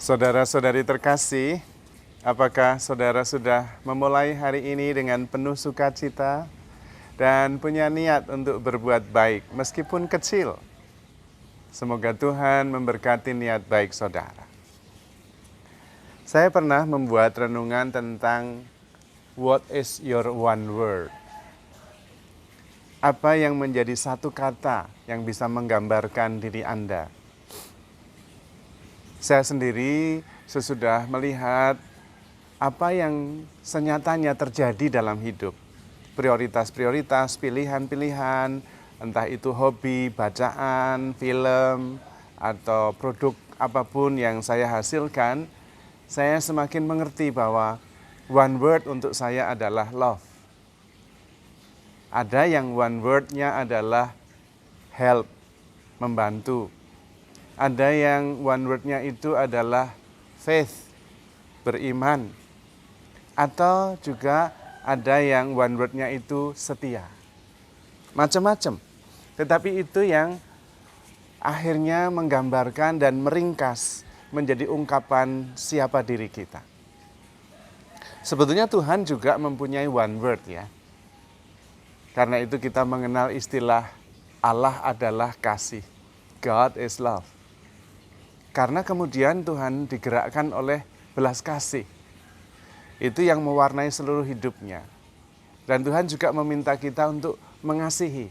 Saudara-saudari terkasih, apakah saudara sudah memulai hari ini dengan penuh sukacita dan punya niat untuk berbuat baik meskipun kecil? Semoga Tuhan memberkati niat baik saudara. Saya pernah membuat renungan tentang what is your one word? Apa yang menjadi satu kata yang bisa menggambarkan diri Anda? Saya sendiri sesudah melihat apa yang senyatanya terjadi dalam hidup. Prioritas-prioritas, pilihan-pilihan, entah itu hobi, bacaan, film, atau produk apapun yang saya hasilkan, saya semakin mengerti bahwa one word untuk saya adalah love. Ada yang one word-nya adalah help, membantu. Ada yang one word-nya itu adalah faith, beriman. Atau juga ada yang one word-nya itu setia. Macam-macam. Tetapi itu yang akhirnya menggambarkan dan meringkas menjadi ungkapan siapa diri kita. Sebetulnya Tuhan juga mempunyai one word ya. Karena itu kita mengenal istilah Allah adalah kasih. God is love. Karena kemudian Tuhan digerakkan oleh belas kasih. Itu yang mewarnai seluruh hidupnya. Dan Tuhan juga meminta kita untuk mengasihi.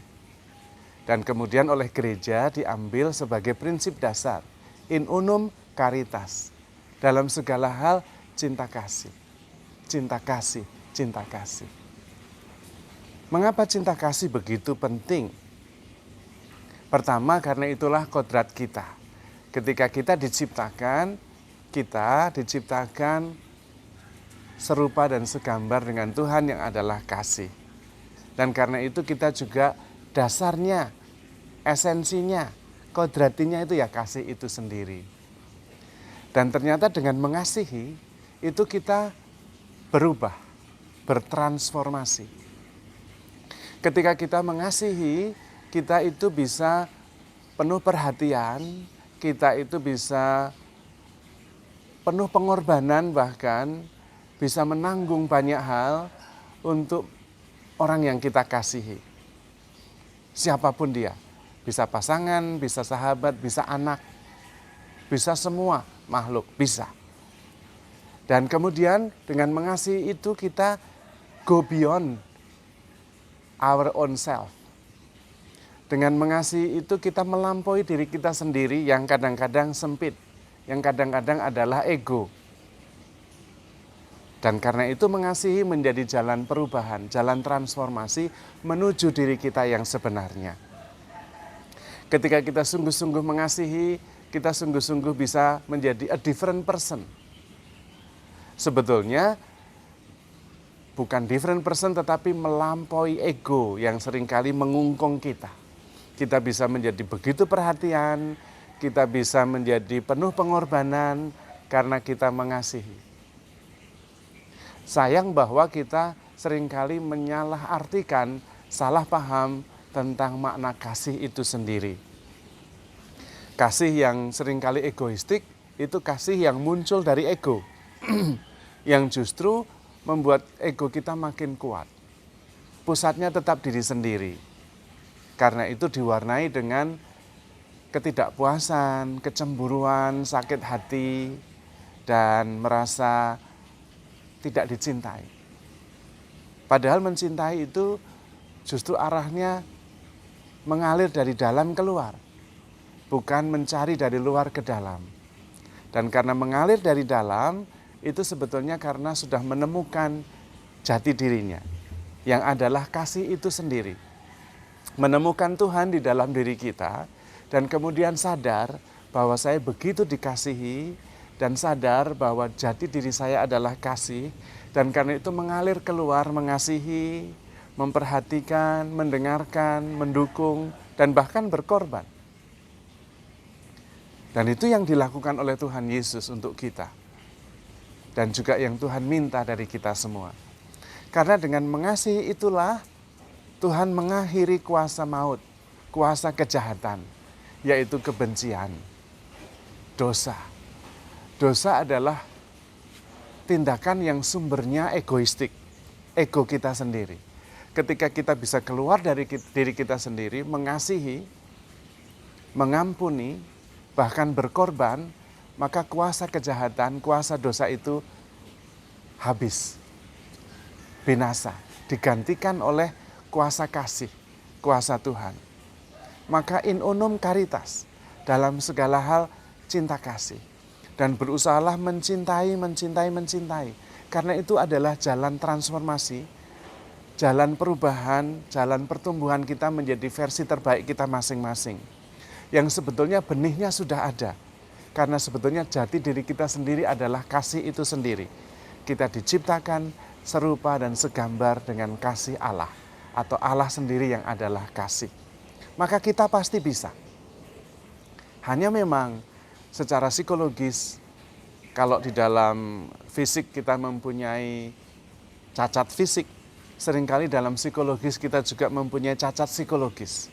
Dan kemudian oleh gereja diambil sebagai prinsip dasar. In unum caritas. Dalam segala hal cinta kasih. Cinta kasih, cinta kasih. Mengapa cinta kasih begitu penting? Pertama, karena itulah kodrat kita. Ketika kita diciptakan serupa dan segambar dengan Tuhan yang adalah kasih. Dan karena itu kita juga dasarnya, esensinya, kodratinya itu ya kasih itu sendiri. Dan ternyata dengan mengasihi, itu kita berubah, bertransformasi. Ketika kita mengasihi, kita itu bisa penuh perhatian, kita itu bisa penuh pengorbanan, bahkan bisa menanggung banyak hal untuk orang yang kita kasihi. Siapapun dia, bisa pasangan, bisa sahabat, bisa anak, bisa semua makhluk, bisa. Dan kemudian dengan mengasihi itu kita go beyond our own self. Dengan mengasihi itu kita melampaui diri kita sendiri yang kadang-kadang sempit, yang kadang-kadang adalah ego. Dan karena itu mengasihi menjadi jalan perubahan, jalan transformasi menuju diri kita yang sebenarnya. Ketika kita sungguh-sungguh mengasihi, kita sungguh-sungguh bisa menjadi a different person. Sebetulnya bukan different person tetapi melampaui ego yang seringkali mengungkung kita. Kita bisa menjadi begitu perhatian, kita bisa menjadi penuh pengorbanan karena kita mengasihi. Sayang bahwa kita seringkali menyalahartikan, salah paham tentang makna kasih itu sendiri. Kasih yang seringkali egoistik itu kasih yang muncul dari ego. Yang justru membuat ego kita makin kuat. Pusatnya tetap diri sendiri. Karena itu diwarnai dengan ketidakpuasan, kecemburuan, sakit hati, dan merasa tidak dicintai. Padahal mencintai itu justru arahnya mengalir dari dalam keluar, bukan mencari dari luar ke dalam. Dan karena mengalir dari dalam, itu sebetulnya karena sudah menemukan jati dirinya, yang adalah kasih itu sendiri. Menemukan Tuhan di dalam diri kita, dan kemudian sadar bahwa saya begitu dikasihi, dan sadar bahwa jati diri saya adalah kasih, dan karena itu mengalir keluar, mengasihi, memperhatikan, mendengarkan, mendukung, dan bahkan berkorban. Dan itu yang dilakukan oleh Tuhan Yesus untuk kita. Dan juga yang Tuhan minta dari kita semua. Karena dengan mengasihi itulah Tuhan mengakhiri kuasa maut, kuasa kejahatan, yaitu kebencian, dosa. Dosa adalah tindakan yang sumbernya egoistik, ego kita sendiri. Ketika kita bisa keluar dari diri kita sendiri, mengasihi, mengampuni, bahkan berkorban, maka kuasa kejahatan, kuasa dosa itu habis, binasa, digantikan oleh kuasa kasih, kuasa Tuhan. Maka in unum caritas, dalam segala hal cinta kasih. Dan berusahalah mencintai. Karena itu adalah jalan transformasi, jalan perubahan, jalan pertumbuhan kita menjadi versi terbaik kita masing-masing. Yang sebetulnya benihnya sudah ada. Karena sebetulnya jati diri kita sendiri adalah kasih itu sendiri. Kita diciptakan serupa dan segambar dengan kasih Allah. Atau Allah sendiri yang adalah kasih. Maka kita pasti bisa. Hanya memang secara psikologis, kalau di dalam fisik kita mempunyai cacat fisik, seringkali dalam psikologis kita juga mempunyai cacat psikologis.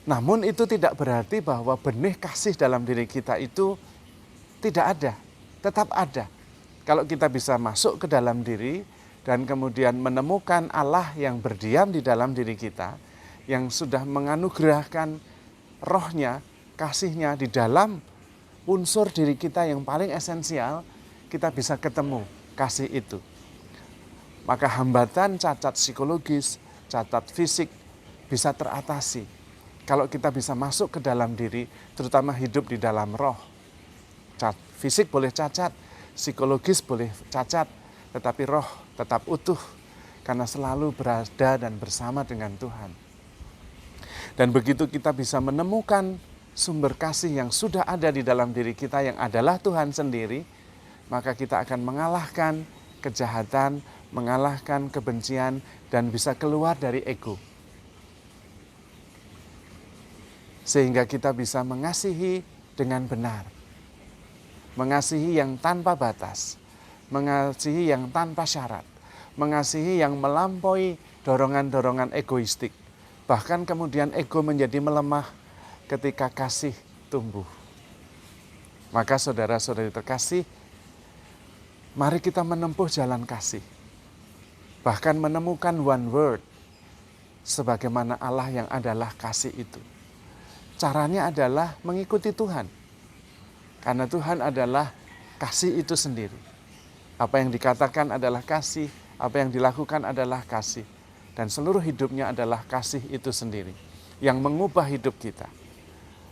Namun itu tidak berarti bahwa benih kasih dalam diri kita itu tidak ada, tetap ada. Kalau kita bisa masuk ke dalam diri dan kemudian menemukan Allah yang berdiam di dalam diri kita, yang sudah menganugerahkan rohnya, kasihnya di dalam unsur diri kita yang paling esensial, kita bisa ketemu kasih itu. Maka hambatan cacat psikologis, cacat fisik bisa teratasi. Kalau kita bisa masuk ke dalam diri, terutama hidup di dalam roh. Fisik boleh cacat, psikologis boleh cacat, tetapi roh tetap utuh karena selalu berada dan bersama dengan Tuhan. Dan begitu kita bisa menemukan sumber kasih yang sudah ada di dalam diri kita yang adalah Tuhan sendiri, maka kita akan mengalahkan kejahatan, mengalahkan kebencian, dan bisa keluar dari ego. Sehingga kita bisa mengasihi dengan benar. Mengasihi yang tanpa batas, mengasihi yang tanpa syarat, mengasihi yang melampaui dorongan-dorongan egoistik. Bahkan kemudian ego menjadi melemah ketika kasih tumbuh. Maka saudara-saudari terkasih, mari kita menempuh jalan kasih. Bahkan menemukan one word, sebagaimana Allah yang adalah kasih itu. Caranya adalah mengikuti Tuhan. Karena Tuhan adalah kasih itu sendiri. Apa yang dikatakan adalah kasih, apa yang dilakukan adalah kasih. Dan seluruh hidupnya adalah kasih itu sendiri. Yang mengubah hidup kita.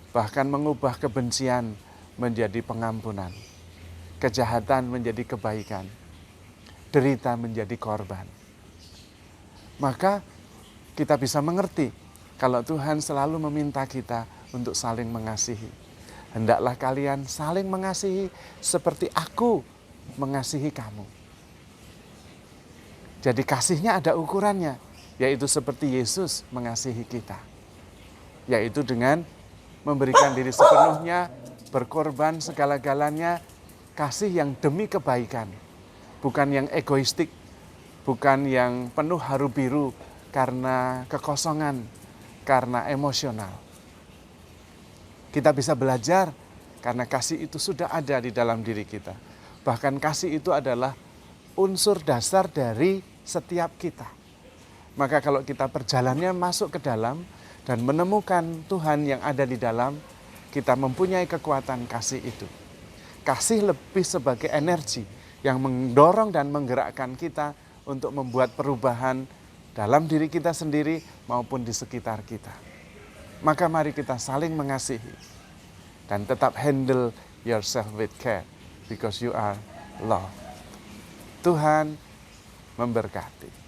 Bahkan mengubah kebencian menjadi pengampunan. Kejahatan menjadi kebaikan. Derita menjadi korban. Maka kita bisa mengerti kalau Tuhan selalu meminta kita untuk saling mengasihi. Hendaklah kalian saling mengasihi seperti aku mengasihi kamu. Jadi kasihnya ada ukurannya, yaitu seperti Yesus mengasihi kita. Yaitu dengan memberikan diri sepenuhnya, berkorban segala-galanya, kasih yang demi kebaikan. Bukan yang egoistik, bukan yang penuh haru biru karena kekosongan, karena emosional. Kita bisa belajar karena kasih itu sudah ada di dalam diri kita. Bahkan kasih itu adalah unsur dasar dari setiap kita. Maka kalau kita perjalannya masuk ke dalam dan menemukan Tuhan yang ada di dalam, kita mempunyai kekuatan kasih itu. Kasih lebih sebagai energi yang mendorong dan menggerakkan kita untuk membuat perubahan dalam diri kita sendiri maupun di sekitar kita. Maka mari kita saling mengasihi dan tetap handle yourself with care because you are loved. Tuhan memberkati.